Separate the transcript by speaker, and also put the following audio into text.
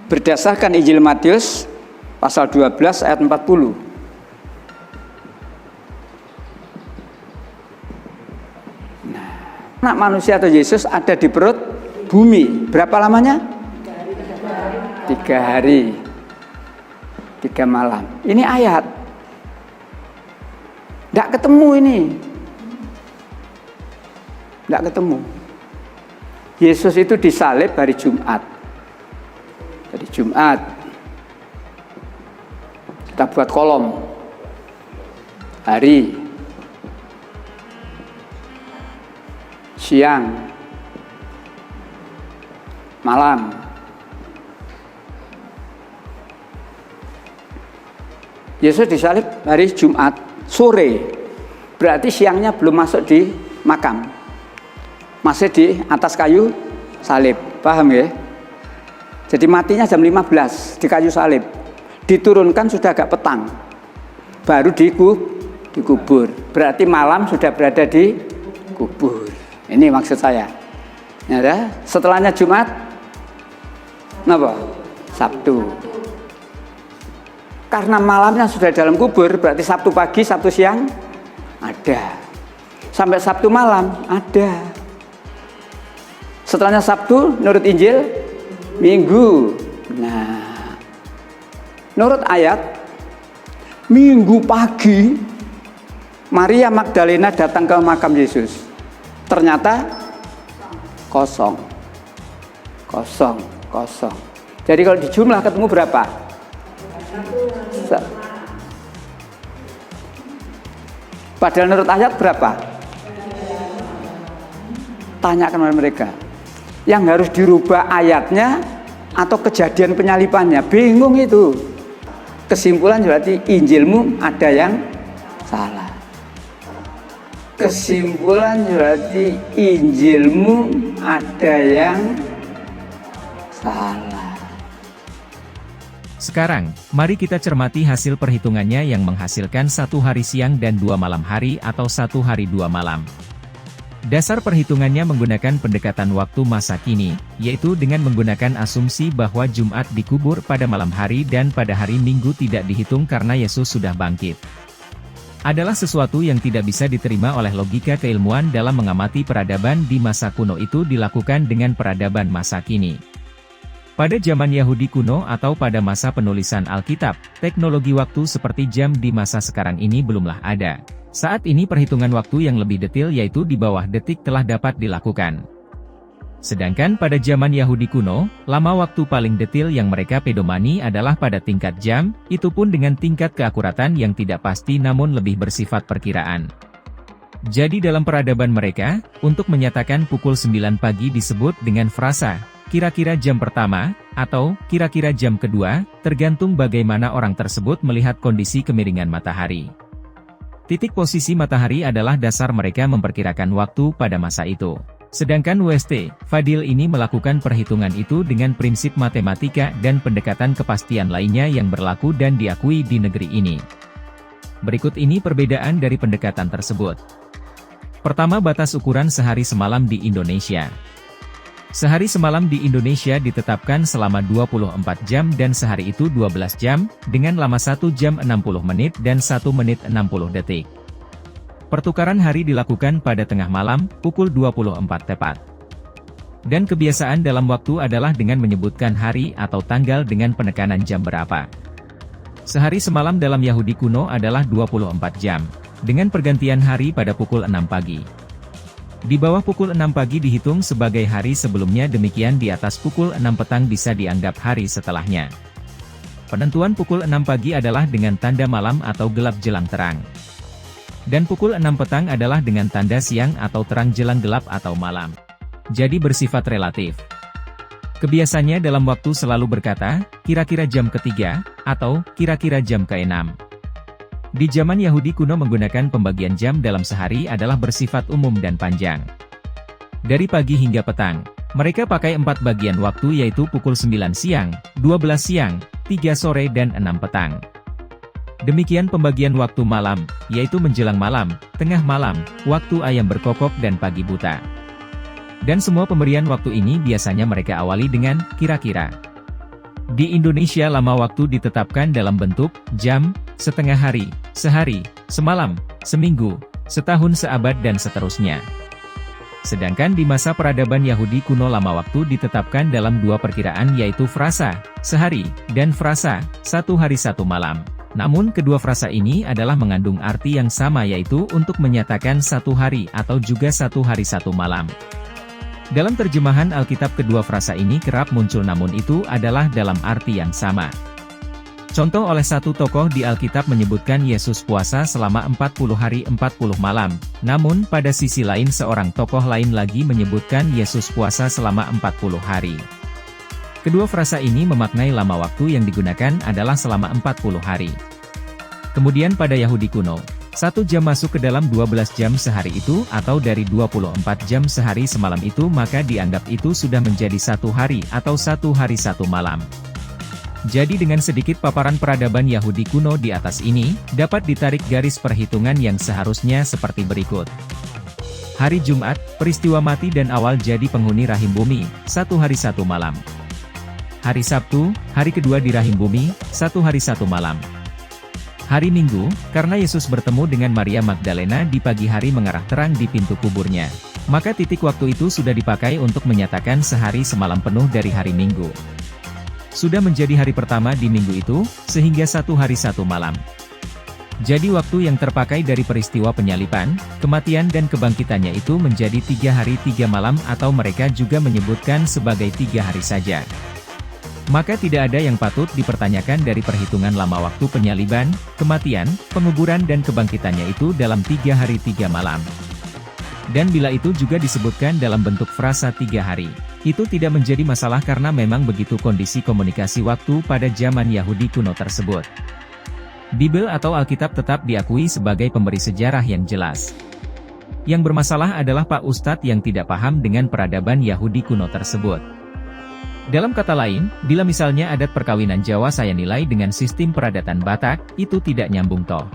Speaker 1: berdasarkan Injil Matius pasal 12 ayat 40. Anak manusia atau Yesus ada di perut bumi. Berapa lamanya? 3 hari 3 malam. Ini ayat. Tidak ketemu ini. Tidak ketemu. Yesus itu disalib hari Jumat. Hari Jumat. Kita buat kolom. Hari. Siang. Malam. Yesus disalib hari Jumat sore. Berarti siangnya belum masuk di makam. Masih di atas kayu salib. Paham ya? Jadi matinya jam 15 di kayu salib. Diturunkan sudah agak petang. Baru dikubur. Berarti malam sudah berada di kubur. Ini maksud saya. Ya, setelahnya Jumat apa? Sabtu. Karena malamnya sudah dalam kubur, berarti Sabtu pagi, Sabtu siang ada. Sampai Sabtu malam ada. Setelahnya Sabtu, menurut Injil, Minggu. Nah, menurut ayat, Minggu pagi, Maria Magdalena datang ke makam Yesus. Ternyata kosong. Jadi kalau dijumlah ketemu berapa? Padahal menurut ayat berapa? Tanyakan mereka. Yang harus dirubah ayatnya atau kejadian penyalibannya. Bingung itu. Kesimpulan berarti Injilmu ada yang salah. Kesimpulan berarti Injilmu ada yang salah.
Speaker 2: Sekarang, mari kita cermati hasil perhitungannya yang menghasilkan 1 hari siang dan 2 malam hari atau 1 hari 2 malam. Dasar perhitungannya menggunakan pendekatan waktu masa kini, yaitu dengan menggunakan asumsi bahwa Jumat dikubur pada malam hari dan pada hari Minggu tidak dihitung karena Yesus sudah bangkit. Adalah sesuatu yang tidak bisa diterima oleh logika keilmuan dalam mengamati peradaban di masa kuno itu dilakukan dengan peradaban masa kini. Pada zaman Yahudi kuno atau pada masa penulisan Alkitab, teknologi waktu seperti jam di masa sekarang ini belumlah ada. Saat ini perhitungan waktu yang lebih detail yaitu di bawah detik telah dapat dilakukan. Sedangkan pada zaman Yahudi kuno, lama waktu paling detail yang mereka pedomani adalah pada tingkat jam, itu pun dengan tingkat keakuratan yang tidak pasti namun lebih bersifat perkiraan. Jadi dalam peradaban mereka, untuk menyatakan pukul 9 pagi disebut dengan frasa, kira-kira jam pertama, atau kira-kira jam kedua, tergantung bagaimana orang tersebut melihat kondisi kemiringan matahari. Titik posisi matahari adalah dasar mereka memperkirakan waktu pada masa itu. Sedangkan W.S.T. Fadil ini melakukan perhitungan itu dengan prinsip matematika dan pendekatan kepastian lainnya yang berlaku dan diakui di negeri ini. Berikut ini perbedaan dari pendekatan tersebut. Pertama, batas ukuran sehari semalam di Indonesia. Sehari semalam di Indonesia ditetapkan selama 24 jam dan sehari itu 12 jam, dengan lama 1 jam 60 menit dan 1 menit 60 detik. Pertukaran hari dilakukan pada tengah malam, pukul 24 tepat. Dan kebiasaan dalam waktu adalah dengan menyebutkan hari atau tanggal dengan penekanan jam berapa. Sehari semalam dalam Yahudi kuno adalah 24 jam, dengan pergantian hari pada pukul 6 pagi. Di bawah pukul 6 pagi dihitung sebagai hari sebelumnya, demikian di atas pukul 6 petang bisa dianggap hari setelahnya. Penentuan pukul 6 pagi adalah dengan tanda malam atau gelap jelang terang. Dan pukul 6 petang adalah dengan tanda siang atau terang jelang gelap atau malam. Jadi bersifat relatif. Kebiasaannya dalam waktu selalu berkata, kira-kira jam ketiga, atau kira-kira jam ke-6. Di zaman Yahudi kuno menggunakan pembagian jam dalam sehari adalah bersifat umum dan panjang. Dari pagi hingga petang, mereka pakai 4 bagian waktu yaitu pukul 9 siang, 12 siang, 3 sore dan 6 petang. Demikian pembagian waktu malam, yaitu menjelang malam, tengah malam, waktu ayam berkokok dan pagi buta. Dan semua pemberian waktu ini biasanya mereka awali dengan kira-kira. Di Indonesia lama waktu ditetapkan dalam bentuk jam, setengah hari, sehari, semalam, seminggu, setahun, seabad, dan seterusnya. Sedangkan di masa peradaban Yahudi kuno lama waktu ditetapkan dalam dua perkiraan, yaitu frasa, sehari, dan frasa, satu hari satu malam. Namun kedua frasa ini adalah mengandung arti yang sama, yaitu untuk menyatakan satu hari atau juga satu hari satu malam. Dalam terjemahan Alkitab kedua frasa ini kerap muncul, namun itu adalah dalam arti yang sama. Contoh, oleh satu tokoh di Alkitab menyebutkan Yesus puasa selama 40 hari 40 malam, namun pada sisi lain seorang tokoh lain lagi menyebutkan Yesus puasa selama 40 hari. Kedua frasa ini memaknai lama waktu yang digunakan adalah selama 40 hari. Kemudian pada Yahudi kuno, 1 jam masuk ke dalam 12 jam sehari itu, atau dari 24 jam sehari semalam itu, maka dianggap itu sudah menjadi satu hari atau satu hari satu malam. Jadi dengan sedikit paparan peradaban Yahudi kuno di atas ini, dapat ditarik garis perhitungan yang seharusnya seperti berikut. Hari Jumat, peristiwa mati dan awal jadi penghuni rahim bumi, satu hari satu malam. Hari Sabtu, hari kedua di rahim bumi, satu hari satu malam. Hari Minggu, karena Yesus bertemu dengan Maria Magdalena di pagi hari mengarah terang di pintu kuburnya, maka titik waktu itu sudah dipakai untuk menyatakan sehari semalam penuh dari hari Minggu. Sudah menjadi hari pertama di minggu itu, sehingga satu hari satu malam. Jadi waktu yang terpakai dari peristiwa penyaliban, kematian dan kebangkitannya itu menjadi 3 hari 3 malam, atau mereka juga menyebutkan sebagai 3 hari saja. Maka tidak ada yang patut dipertanyakan dari perhitungan lama waktu penyaliban, kematian, penguburan dan kebangkitannya itu dalam 3 hari 3 malam. Dan bila itu juga disebutkan dalam bentuk frasa 3 hari, itu tidak menjadi masalah karena memang begitu kondisi komunikasi waktu pada zaman Yahudi kuno tersebut. Bible atau Alkitab tetap diakui sebagai pemberi sejarah yang jelas. Yang bermasalah adalah Pak Ustadz yang tidak paham dengan peradaban Yahudi kuno tersebut. Dalam kata lain, bila misalnya adat perkawinan Jawa saya nilai dengan sistem peradatan Batak, itu tidak nyambung toh.